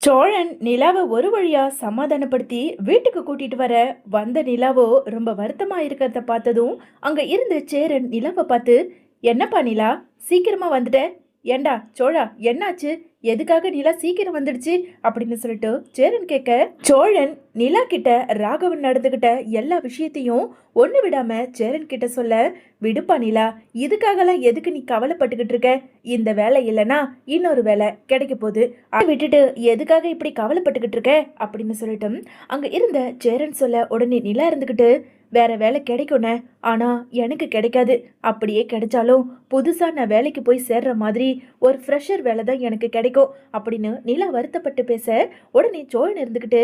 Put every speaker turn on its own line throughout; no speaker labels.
சோழன் நிலாவை ஒரு வழியா சமாதானப்படுத்தி வீட்டுக்கு கூட்டிட்டு வந்த நிலாவோ ரொம்ப வருத்தமா இருக்கிறத பார்த்ததும் அங்க இருந்த சேரன் நிலாவை பார்த்து, என்னப்பா நிலா, சீக்கிரமா வந்துட்ட? ஏண்டா சோழா, என்னாச்சு? எதுக்காக நிலா சீக்கிரம் வந்துடுச்சு அப்படின்னு சொல்லிட்டு சேரன் கேட்க, சோழன் நிலா கிட்ட ராகவன் நடந்துகிட்ட எல்லா விஷயத்தையும் ஒண்ணு விடாம சேரன் கிட்ட சொல்ல, விடுப்பா நிலா, இதுக்காகலாம் எதுக்கு நீ கவலைப்பட்டுக்கிட்டு இருக்க? இந்த வேலை இல்லைன்னா இன்னொரு வேலை கிடைக்க போகுது, அதை விட்டுட்டு எதுக்காக இப்படி கவலைப்பட்டுக்கிட்டு இருக்க அப்படின்னு சொல்லிட்டு அங்க இருந்த சேரன் சொல்ல, உடனே நிலா இருந்துகிட்டு, வேற வேலை கிடைக்கும்னே, ஆனா எனக்கு கிடைக்காது. அப்படியே கிடைச்சாலும் புதுசா நான் வேலைக்கு போய் சேர்ற மாதிரி ஒரு ஃப்ரெஷர் வேலை தான் எனக்கு கிடைக்கும் அப்படின்னு நிலா வருத்தப்பட்டு பேச, உடனே சோழன் இருந்துக்கிட்டு,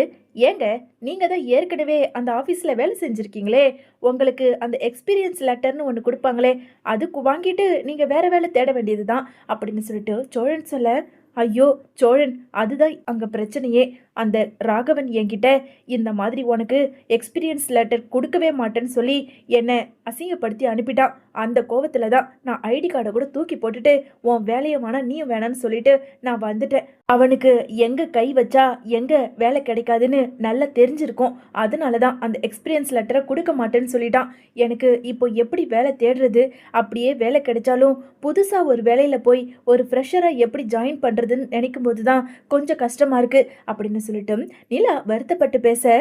ஏங்க, நீங்க தான் ஏற்கனவே அந்த ஆஃபீஸில் வேலை செஞ்சுருக்கீங்களே, உங்களுக்கு அந்த எக்ஸ்பீரியன்ஸ் லெட்டர்னு ஒன்று கொடுப்பாங்களே, அதுக்கு வாங்கிட்டு நீங்கள் வேற வேலை தேட வேண்டியது தான் அப்படின்னு சொல்லிட்டு சோழன் சொல்ல, ஐயோ சோழன், அதுதான் அங்கே பிரச்சனையே. அந்த ராகவன் என்கிட்ட இந்த மாதிரி உனக்கு எக்ஸ்பீரியன்ஸ் லெட்டர் கொடுக்கவே மாட்டேன்னு சொல்லி என்னை அசிங்கப்படுத்தி அனுப்பிட்டான். அந்த கோவத்தில் தான் நான் ஐடி கார்டை கூட தூக்கி போட்டுட்டு உன் வேலையை வேணாம் நீயும் வேணான்னு சொல்லிட்டு நான் வந்துட்டேன். அவனுக்கு எங்கே கை வச்சா எங்கே வேலை கிடைக்காதுன்னு நல்லா தெரிஞ்சிருக்கும். அதனால தான் அந்த எக்ஸ்பீரியன்ஸ் லெட்டரை கொடுக்க மாட்டேன்னு சொல்லிட்டான். எனக்கு இப்போ எப்படி வேலை தேடுறது? அப்படியே வேலை கிடைச்சாலும் புதுசாக ஒரு வேலையில் போய் ஒரு ஃப்ரெஷராக எப்படி ஜாயின் பண்ணுறதுன்னு நினைக்கும் போது தான் கொஞ்சம் கஷ்டமாக இருக்குது அப்படின்னு சொல்லிட்டு நிலா வருத்தப்பட்டு பேச,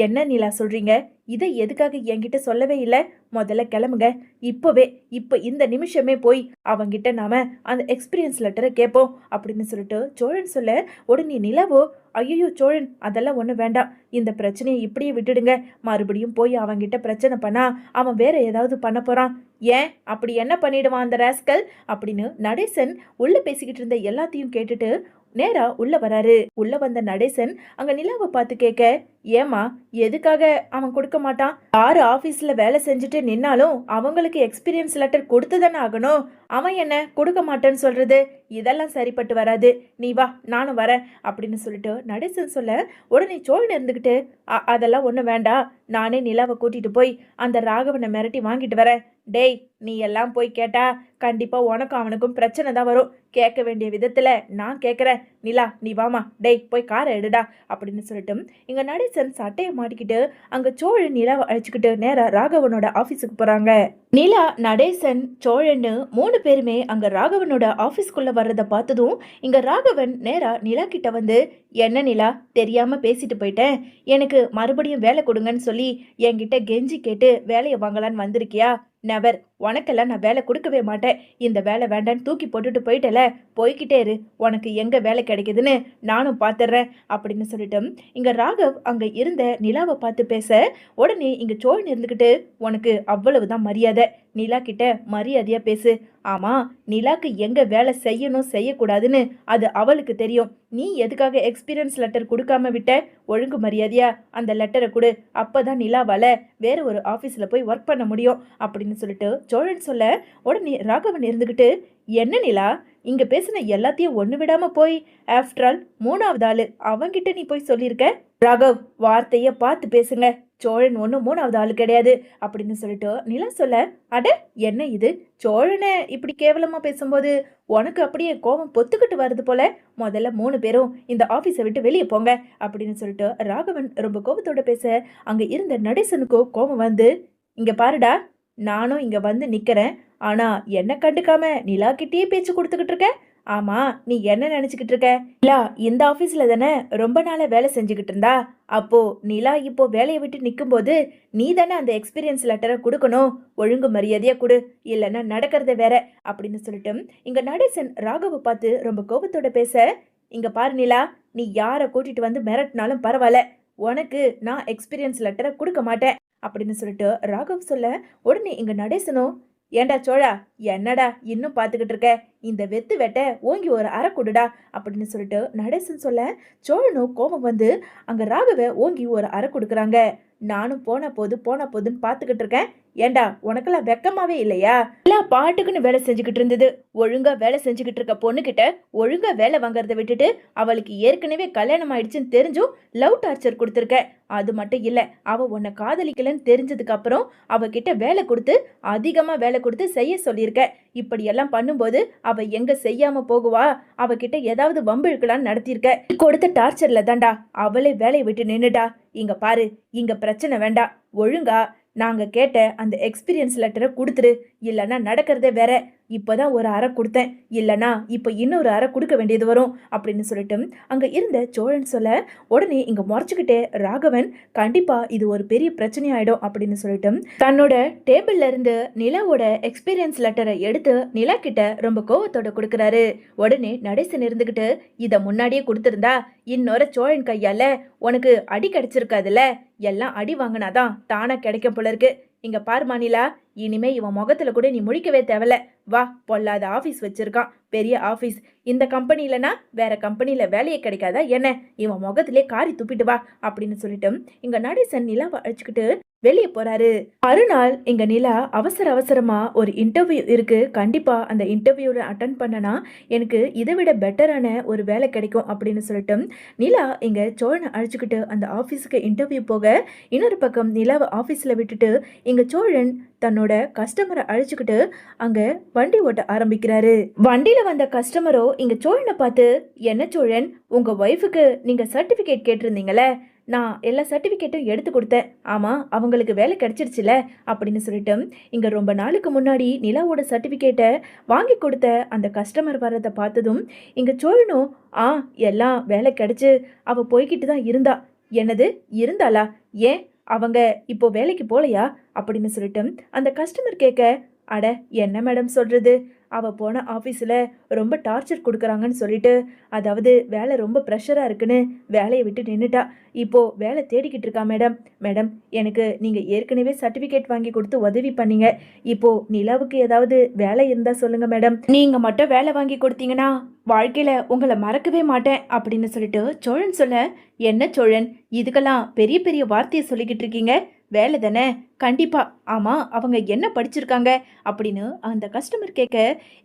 என்ன நிலா சொல்றீங்க? இதை எதுக்காக என்கிட்ட சொல்லவே இல்லை? முதல்ல கிளம்புங்க, இப்போ இந்த நிமிஷமே போய் அவங்கிட்ட நாம அந்த எக்ஸ்பீரியன்ஸ் லெட்டரை கேட்போம் அப்படின்னு சொல்லிட்டு சோழன் சொல்ல, உடனே நிலாவோ, ஐயோ சோழன், அதெல்லாம் ஒன்றும் வேண்டாம், இந்த பிரச்சனையை இப்படியே விட்டுடுங்க. மறுபடியும் போய் அவங்கிட்ட பிரச்சனை பண்ணா அவன் வேற ஏதாவது பண்ண போறான். ஏன், அப்படி என்ன பண்ணிடுவான் அந்த ராஸ்கல் அப்படின்னு நடேசன் உள்ள பேசிக்கிட்டு இருந்த எல்லாத்தையும் கேட்டுட்டு நேரா உள்ள வராரு. உள்ள வந்த நடேசன் அங்க நிலாவை பார்த்து கேட்க, ஏமா, எதுக்காக அவன் கொடுக்க மாட்டான்? யாரு ஆபீஸ்ல வேலை செஞ்சுட்டு நின்னாலும் அவங்களுக்கு எக்ஸ்பீரியன்ஸ் லெட்டர் கொடுத்து தானே ஆகணும். அவன் என்ன கொடுக்க மாட்டேன்னு சொல்றது? இதெல்லாம் சரிப்பட்டு வராது, நீ வா, நானும் வரேன் அப்படின்னு சொல்லிட்டு நடேசன் சொல்ல, உடனே சோழன் இருந்துகிட்டு, அதெல்லாம் ஒன்றும் வேண்டாம், நானே நிலாவை கூட்டிட்டு போய் அந்த ராகவனை மிரட்டி வாங்கிட்டு வரேன். டேய், நீ எல்லாம் போய் கேட்டா கண்டிப்பா உனக்கும் அவனுக்கும் பிரச்சனை தான் வரும். கேட்க வேண்டிய விதத்துல நான் கேட்குறேன். நிலா, நீ வாமா, டேய் போய் காரை எடுடா அப்படின்னு சொல்லிட்டு இங்க நடேசன் சட்டையை மாட்டிக்கிட்டு அங்க சோழன் நிலாவை அழைச்சிக்கிட்டு நேரா ராகவனோட ஆபீஸுக்கு போறாங்க. நிலா, நடேசன், சோழன்னு 3 பேருமே அங்க ராகவனோட ஆபீஸ்க்குள்ள வர்றதை பார்த்ததும் இங்க ராகவன் நேரா நிலா கிட்ட வந்து, என்ன நிலா, தெரியாம பேசிட்டு போயிட்டேன், எனக்கு மறுபடியும் வேலை கொடுங்கன்னு சொல்லி என்கிட்ட கெஞ்சி கேட்டு வேலையை வாங்கலான்னு வந்திருக்கியா? நெவர், உனக்கெல்லாம் நான் வேலை கொடுக்கவே மாட்டேன். இந்த வேலை வேண்டான்னு தூக்கி போட்டுட்டு போயிட்டல, போய்கிட்டே இரு, உனக்கு எங்க வேலை கிடைக்குதுன்னு நானும் பார்த்துடுறேன் அப்படின்னு சொல்லிட்டு இங்க ராகவ் அங்க இருந்த நிலாவை பார்த்து பேச, உடனே இங்க சோழன் இருந்துக்கிட்டு, உனக்கு அவ்வளவுதான் மரியாதை, நிலா கிட்ட மரியாதையா பேசு. ஆமா, நிலாக்கு எங்க வேலை செய்யணும் செய்யக்கூடாதுன்னு அது அவளுக்கு தெரியும். நீ எதுக்காக எக்ஸ்பீரியன்ஸ் லெட்டர் கொடுக்காம விட்ட? ஒழுங்கு மரியாதையா அந்த லெட்டரை கொடு, அப்பதான் நிலாவால வேற ஒரு ஆபீஸ்ல போய் ஒர்க் பண்ண முடியும் அப்படின்னு சொல்லிட்டு சோழன் சொல்ல, உடனே ராகவன் இருந்துகிட்டு, என்ன நிலா, இங்க பேசின எல்லாத்தையும் ஒண்ணு விடாம போய் ஆஃப்டர் ஆல் 3வது ஆளு அவங்கிட்ட நீ போய் சொல்லியிருக்க? ராகவ், வார்த்தைய பார்த்து பேசுங்க, சோழன் ஒன்றும் 3வது ஆளு கிடையாது அப்படின்னு சொல்லிட்டு நிலா சொல்ல, அட என்ன இது, சோழனை இப்படி கேவலமா பேசும்போது உனக்கு அப்படியே கோபம் பொத்துக்கிட்டு வருது போல. முதல்ல 3 பேரும் இந்த ஆபீஸை விட்டு வெளியே போங்க அப்படின்னு சொல்லிட்டு ராகவன் ரொம்ப கோபத்தோட பேச, அங்க இருந்த நடேசனுக்கோ கோபம் வந்து, இங்க பாருடா, நானும் இங்க வந்து நிக்கிறேன், ஆனா என்ன கண்டுக்காம நிலா கிட்டேயே பேச்சு கொடுத்துக்கிட்டு இருக்க. ஆமா, நீ என்ன நினைச்சுக்கிட்டு இருக்க? நிலா இந்த ஆபீஸ்ல தானே ரொம்ப நாளா வேலை செஞ்சுக்கிட்டு இருந்தா, அப்போ நிலா இப்போ வேலையை விட்டு நிற்கும் போது நீ தானே அந்த எக்ஸ்பீரியன்ஸ் லெட்டரை கொடுக்கணும். ஒழுங்கு மரியாதையா கொடு, இல்லைன்னா நடக்கிறத வேற அப்படின்னு சொல்லிட்டு இங்க நடேசன் ராகவை பார்த்து ரொம்ப கோபத்தோட பேச, இங்க பாரு நிலா, நீ யாரை கூட்டிட்டு வந்து மிரட்டினாலும் பரவாயில்ல, உனக்கு நான் எக்ஸ்பீரியன்ஸ் லெட்டரை கொடுக்க மாட்டேன் அப்படின்னு சொல்லிட்டு ராகவ் சொல்ல, உடனே இங்க நடேசனும், ஏண்டா சோழா, என்னடா இன்னும் பார்த்துக்கிட்டு இருக்க, இந்த வெத்து வெட்ட ஓங்கி ஒரு அரை கொடுடா அப்படின்னு சொல்லிட்டு நடேசன் சொல்ல, சோழனும் கோபம் வந்து அங்க ராகவ ஓங்கி ஒரு அரை கொடுக்குறாங்க. நானும் போன போதுன்னு பார்த்துக்கிட்டு இருக்கேன், ஏண்டா உனக்கெல்லாம் வெக்கமாவே இல்லையா? எல்லாம் பாட்டுக்குன்னு வேலை செஞ்சுக்கிட்டு இருந்தது. ஒழுங்கா வேலை செஞ்சுக்கிட்டு இருக்க பொண்ணுகிட்ட ஒழுங்கா வேலை வாங்குறத விட்டுட்டு அவளுக்கு ஏற்கனவே கல்யாணம் ஆயிடுச்சுன்னு தெரிஞ்சும் லவ் டார்ச்சர் கொடுத்துருக்க. அது மட்டும் இல்ல, அவ உன்னை காதலிக்கலன்னு தெரிஞ்சதுக்கு அப்புறம் அவகிட்ட வேலை கொடுத்து அதிகமா வேலை கொடுத்து செய்ய சொல்லியிருக்க. இப்படி எல்லாம் பண்ணும்போது அவ எங்க செய்யாம போகுவா? அவகிட்ட ஏதாவது வம்பு இழுக்கலான்னு நடத்தியிருக்க. கொடுத்த டார்ச்சர்ல தான்டா அவளே வேலையை விட்டு நின்னுடா. இங்க பாரு, இங்க பிரச்சனை வேண்டாம். ஒழுங்கா நாங்க கேட்ட அந்த எக்ஸ்பீரியன்ஸ் லெட்டரை கொடுத்துரு. இல்லைன்னா நடக்கிறதே வேற. இப்போதான் ஒரு அறை கொடுத்தேன், இல்லைனா இப்போ இன்னொரு அறை கொடுக்க வேண்டியது வரும் அப்படின்னு சொல்லிட்டு அங்க இருந்த சோழன் சொல்ல, உடனே இங்க முறைச்சுக்கிட்டே ராகவன், கண்டிப்பா இது ஒரு பெரிய பிரச்சனையாயிடும் அப்படின்னு சொல்லிட்டு தன்னோட டேபிள்ல இருந்து நிலாவோட எக்ஸ்பீரியன்ஸ் லெட்டரை எடுத்து நிலா கிட்ட ரொம்ப கோவத்தோட கொடுக்கறாரு. உடனே நடேசன் இருந்துகிட்டு, இத முன்னாடியே கொடுத்திருந்தா இன்னொரு சோழன் கையால உனக்கு அடி கிடைச்சிருக்காதுல்ல, எல்லாம் அடி வாங்கினாதான் தானா கிடைக்க போல இருக்கு. இங்க பார் மாநிலா, இனிமே இவன் முகத்துல கூட நீ முழிக்கவே தேவையில்ல. வா, பொல்லாத ஆபீஸ் வச்சிருக்கான், பெரிய ஆபீஸ். இந்த கம்பெனிலனா வேற கம்பெனில வேலையே கிடைக்காதா என்ன? இவன் முகத்திலே காரி துப்பிட்டு வா அப்படின்னு சொல்லிட்டு இங்க நடேசன் நிலாவை அழைச்சுக்கிட்டு வெளியே போறாரு. மறுநாள் இங்க நிலா அவசர அவசரமா ஒரு இன்டர்வியூ இருக்கு, கண்டிப்பா அந்த இன்டர்வியூல அட்டன் பண்ணனா எனக்கு இதை விட பெட்டரான ஒரு வேலை கிடைக்கும் அப்படின்னு சொல்லிட்டு நிலா இங்க சோழனை அழைச்சுக்கிட்டு அந்த ஆபீஸுக்கு இன்டர்வியூ போக, இன்னொரு பக்கம் நிலாவை ஆபீஸ்ல விட்டுட்டு இங்க சோழன் தன்னோட கஸ்டமரை அழைச்சுக்கிட்டு அங்க வண்டி ஓட்ட ஆரம்பிக்கிறாரு. வண்டியில வந்த கஸ்டமரோ இங்க சோழனை பார்த்து, என்ன சோழன், உங்க ஒய்ஃபுக்கு நீங்க சர்டிபிகேட் கேட்டிருந்தீங்களே, நான் எல்லா சர்டிஃபிகேட்டும் எடுத்து கொடுத்தேன். ஆமாம், அவங்களுக்கு வேலை கிடைச்சிருச்சுல அப்படின்னு சொல்லிட்டு இங்கே ரொம்ப நாளுக்கு முன்னாடி நிலாவோட சர்டிஃபிகேட்டை வாங்கி கொடுத்த அந்த கஸ்டமர் வர்றதை பார்த்ததும் இங்கே சோழனும், எல்லாம் வேலை கிடைச்சு அவள் போய்கிட்டு தான் இருந்தா. என்னது இருந்தாளா? ஏன் அவங்க இப்போ வேலைக்கு போகலையா அப்படின்னு சொல்லிட்டு அந்த கஸ்டமர் கேட்க, அட என்ன மேடம் சொல்கிறது, அவள் போன ஆஃபீஸில் ரொம்ப டார்ச்சர் கொடுக்குறாங்கன்னு சொல்லிட்டு, அதாவது வேலை ரொம்ப ப்ரெஷராக இருக்குன்னு வேலையை விட்டு நின்றுட்டா. இப்போது வேலை தேடிக்கிட்டு இருக்கா மேடம். மேடம், எனக்கு நீங்கள் ஏற்கனவே சர்டிஃபிகேட் வாங்கி கொடுத்து உதவி பண்ணீங்க. இப்போது நிலாவுக்கு ஏதாவது வேலை இருந்தால் சொல்லுங்கள் மேடம். நீங்கள் மட்டும் வேலை வாங்கி கொடுத்தீங்கன்னா வாழ்க்கையில் உங்களை மறக்கவே மாட்டேன் அப்படின்னு சொல்லிட்டு சோழன் சொல்ல, என்ன சோழன், இதுக்கெல்லாம் பெரிய பெரிய வார்த்தையை சொல்லிக்கிட்டு இருக்கீங்க? வேலை தானே, கண்டிப்பா. ஆமா, அவங்க என்ன படிச்சிருக்காங்க அப்படின்னு அந்த கஸ்டமர் கேட்க,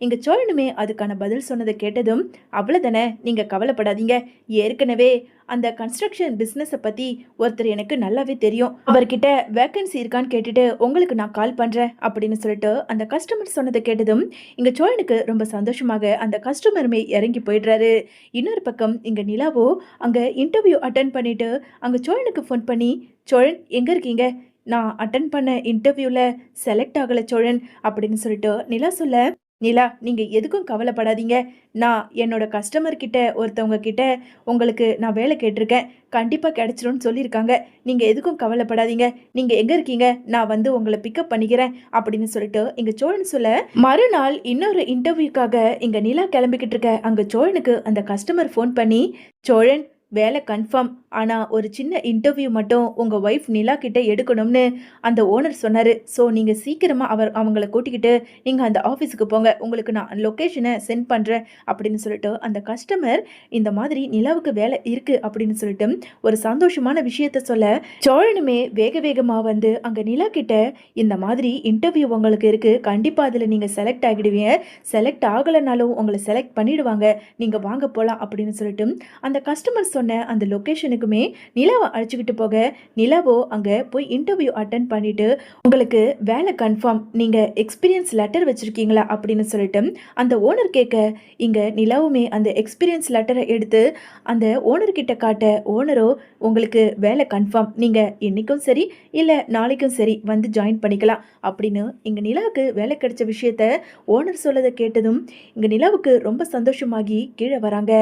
இங்க சோழனுமே அதுக்கான பதில் சொன்னதை கேட்டதும், அவ்வளவுதானே, நீங்க கவலைப்படாதீங்க. ஏற்கனவே அந்த கன்ஸ்ட்ரக்ஷன் பிஸ்னஸை பற்றி ஒருத்தர் எனக்கு நல்லாவே தெரியும். அவர்கிட்ட வேக்கன்சி இருக்கான்னு கேட்டுட்டு உங்களுக்கு நான் கால் பண்ணுறேன் அப்படின்னு சொல்லிட்டு அந்த கஸ்டமர் சொன்னதை கேட்டதும் இங்கே சோழனுக்கு ரொம்ப சந்தோஷமாக அந்த கஸ்டமருமே இறங்கி போயிடுறாரு. இன்னொரு பக்கம் இங்கே நிலாவோ அங்கே இன்டர்வியூ அட்டன் பண்ணிட்டு அங்கே சோழனுக்கு ஃபோன் பண்ணி, சோழன் எங்கே இருக்கீங்க, நான் அட்டன் பண்ண இன்டர்வியூவில் செலக்ட் ஆகலை சோழன் அப்படின்னு சொல்லிட்டு நிலா சொல்ல, நிலா நீங்கள் எதுக்கும் கவலைப்படாதீங்க. நான் என்னோட கஸ்டமர் கிட்ட ஒருத்தவங்க கிட்ட உங்களுக்கு நான் வேலை கேட்டிருக்கேன், கண்டிப்பாக கிடைச்சிரும்னு சொல்லியிருக்காங்க. நீங்கள் எதுக்கும் கவலைப்படாதீங்க. நீங்கள் எங்கே இருக்கீங்க, நான் வந்து உங்களை பிக்கப் பண்ணிக்கிறேன் அப்படின்னு சொல்லிட்டு இங்கே சோழன் சொல்ல, மறுநாள் இன்னொரு இன்டர்வியூக்காக இங்கே நிலா கிளம்பிக்கிட்டு இருக்க அங்கே சோழனுக்கு அந்த கஸ்டமர் ஃபோன் பண்ணி, சோழன் வேலை கன்ஃபார்ம், ஆனால் ஒரு சின்ன இன்டர்வியூ மட்டும் உங்கள் ஒய்ஃப் நிலா கிட்டே எடுக்கணும்னு அந்த ஓனர் சொன்னார். ஸோ நீங்கள் சீக்கிரமாக அவங்கள கூட்டிக்கிட்டு நீங்கள் அந்த ஆஃபீஸுக்கு போங்க, உங்களுக்கு நான் லொக்கேஷனை சென்ட் பண்ணுறேன் அப்படின்னு சொல்லிட்டு அந்த கஸ்டமர் இந்த மாதிரி நிலாவுக்கு வேலை இருக்குது அப்படின்னு சொல்லிட்டு ஒரு சந்தோஷமான விஷயத்த சொல்ல, சோழனுமே வேக வேகமாக வந்து அங்கே நிலா கிட்ட, இந்த மாதிரி இன்டர்வியூ உங்களுக்கு இருக்குது, கண்டிப்பாக அதில் நீங்கள் செலக்ட் ஆகிடுவீங்க, செலக்ட் ஆகலைனாலும் உங்களை செலக்ட் பண்ணிடுவாங்க, நீங்கள் வாங்க போகலாம் அப்படின்னு சொல்லிட்டு அந்த கஸ்டமர் சொன்ன அந்த லொக்கேஷனுக்குமே நிலாவை அழைச்சிக்கிட்டு போக, நிலாவோ அங்கே போய் இன்டர்வியூ அட்டன் பண்ணிட்டு, உங்களுக்கு வேலை கன்ஃபார்ம், நீங்கள் எக்ஸ்பீரியன்ஸ் லெட்டர் வச்சுருக்கீங்களா அப்படின்னு சொல்லிட்டு அந்த ஓனர் கேட்க, இங்கே நிலாவுமே அந்த எக்ஸ்பீரியன்ஸ் லெட்டரை எடுத்து அந்த ஓனர்கிட்ட காட்ட, ஓனரோ உங்களுக்கு வேலை கன்ஃபார்ம், நீங்கள் இன்றைக்கும் சரி இல்லை நாளைக்கும் சரி வந்து ஜாயின் பண்ணிக்கலாம் அப்படின்னு இங்கே நிலாவுக்கு வேலை கிடைச்ச விஷயத்த ஓனர் சொல்லதை கேட்டதும் இங்கே நிலாவுக்கு ரொம்ப சந்தோஷமாகி கீழே வராங்க.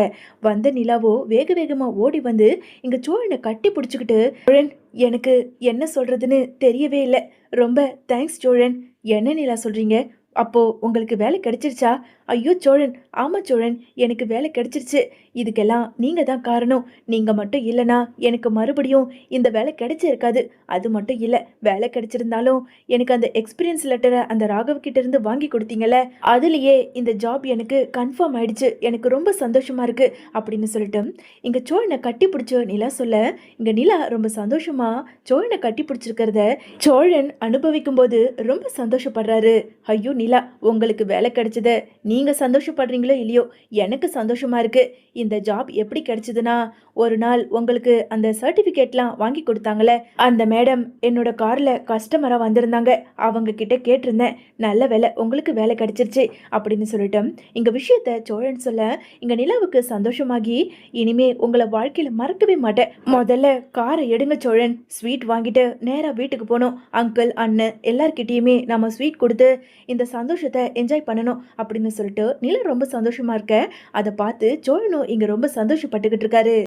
வந்த நிலாவோ வேக வேகமாக ஓடி வந்து இங்க சோழனை கட்டி பிடிச்சிக்கிட்டு, சோழன் எனக்கு என்ன சொல்றதுன்னு தெரியவே இல்லை, ரொம்ப தேங்க்ஸ் சோழன். என்ன நிலா சொல்றீங்க, அப்போ உங்களுக்கு வேலை கிடைச்சிருச்சா? ஐயோ சோழன், ஆமா சோழன், எனக்கு வேலை கிடைச்சிருச்சு. இதுக்கெல்லாம் நீங்க தான் காரணம். நீங்க மட்டும் இல்லனா எனக்கு மறுபடியும் இந்த வேலை கிடைச்சிருக்காது. அது மட்டும் இல்ல, வேலை கிடைச்சிருந்தாலும் எனக்கு அந்த எக்ஸ்பீரியன்ஸ் லெட்டரை அந்த ராகவ் கிட்ட இருந்து வாங்கி கொடுத்தீங்கல்ல, அதுலயே இந்த ஜாப் எனக்கு கன்ஃபார்ம் ஆயிடுச்சு. எனக்கு ரொம்ப சந்தோஷமா இருக்கு அப்படின்னு சொல்லிட்டு இங்க சோழனை கட்டி பிடிச்ச நிலா சொல்ல, இங்க நிலா ரொம்ப சந்தோஷமா சோழனை கட்டி பிடிச்சிருக்கிறத சோழன் அனுபவிக்கும் போது ரொம்ப சந்தோஷப்படுறாரு. ஐயோ நிலா, உங்களுக்கு வேலை கிடைச்சத நீங்க சந்தோஷப்படுறீங்களோ இல்லையோ, எனக்கு சந்தோஷமா இருக்கு. இந்த ஜாப் எப்படி கிடைச்சதுன்னா, ஒரு நாள் உங்களுக்கு அந்த சர்டிபிகேட்லாம் வாங்கி கொடுத்தாங்கல்ல, அந்த மேடம் என்னோட கார்ல கஸ்டமரா வந்திருந்தாங்க. அவங்க கிட்ட கேட்டிருந்தேன், நல்ல வேலை உங்களுக்கு வேலை கிடைச்சிருச்சு அப்படின்னு சொல்லிட்டு இங்க விஷயத்த சோழன் சொல்ல, இங்க நிலாவுக்கு சந்தோஷமாகி, இனிமே உங்களை வாழ்க்கையில மறக்கவே மாட்டேன். முதல்ல காரை எடுங்க சோழன், ஸ்வீட் வாங்கிட்டு நேரா வீட்டுக்கு போனோம். அங்கிள் அண்ணன் எல்லார்கிட்டயுமே நம்ம ஸ்வீட் கொடுத்து இந்த சந்தோஷத்தை என்ஜாய் பண்ணணும் அப்படின்னு சொல்லிட்டு நிலா ரொம்ப சந்தோஷமா இருக்க, அதை பார்த்து சோழனும் இங்க ரொம்ப சந்தோஷப்பட்டுக்கிட்டு இருக்காரு.